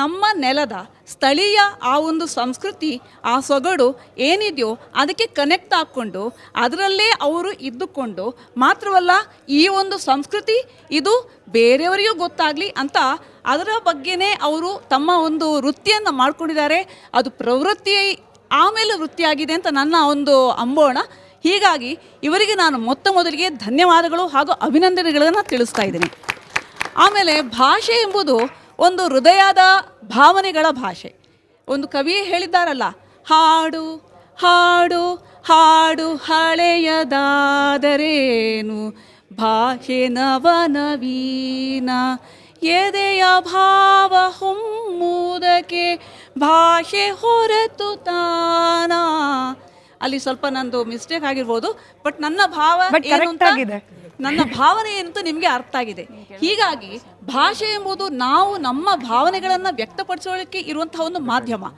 ನಮ್ಮ ನೆಲದ ಸ್ಥಳೀಯ ಆ ಒಂದು ಸಂಸ್ಕೃತಿ, ಆ ಸೊಗಡು ಏನಿದೆಯೋ ಅದಕ್ಕೆ ಕನೆಕ್ಟ್ ಹಾಕ್ಕೊಂಡು ಅದರಲ್ಲೇ ಅವರು ಇದ್ದುಕೊಂಡು, ಮಾತ್ರವಲ್ಲ ಈ ಒಂದು ಸಂಸ್ಕೃತಿ ಇದು ಬೇರೆಯವರಿಗೂ ಗೊತ್ತಾಗಲಿ ಅಂತ ಅದರ ಬಗ್ಗೆನೇ ಅವರು ತಮ್ಮ ಒಂದು ವೃತ್ತಿಯನ್ನು ಮಾಡ್ಕೊಂಡಿದ್ದಾರೆ. ಅದು ಪ್ರವೃತ್ತಿ ಆಮೇಲೆ ವೃತ್ತಿಯಾಗಿದೆ ಅಂತ ನನ್ನ ಒಂದು ಅಂಬೋಣ. ಹೀಗಾಗಿ ಇವರಿಗೆ ನಾನು ಮೊದಲಿಗೆ ಧನ್ಯವಾದಗಳು ಹಾಗೂ ಅಭಿನಂದನೆಗಳನ್ನು ತಿಳಿಸ್ತಾ ಇದ್ದೀನಿ. ಆಮೇಲೆ ಭಾಷೆ ಎಂಬುದು ಒಂದು ಹೃದಯದ ಭಾವನೆಗಳ ಭಾಷೆ. ಒಂದು ಕವಿ ಹೇಳಿದ್ದಾರಲ್ಲ, ಹಾಡು ಹಾಡು ಹಾಡು ಹಳೆಯದಾದರೇನು, ಭಾಷೆ ನವನವೀನ, ಎದೆಯ ಭಾವ ಹೊಮ್ಮುವುದಕ್ಕೆ ಭಾಷೆ ಹೊರತು ತಾನ. ಅಲ್ಲಿ ಸ್ವಲ್ಪ ನಂದು ಮಿಸ್ಟೇಕ್ ಆಗಿರ್ಬೋದು, ಬಟ್ ನನ್ನ ಭಾವ ಏನು ಅಂತ, ನನ್ನ ಭಾವನೆ ಏನಂತ ನಿಮಗೆ ಅರ್ಥ ಆಗಿದೆ. ಹೀಗಾಗಿ ಭಾಷೆ ಎಂಬುದು ನಾವು ನಮ್ಮ ಭಾವನೆಗಳನ್ನು ವ್ಯಕ್ತಪಡಿಸೋದಕ್ಕೆ ಇರುವಂತಹ ಒಂದು ಮಾಧ್ಯಮ.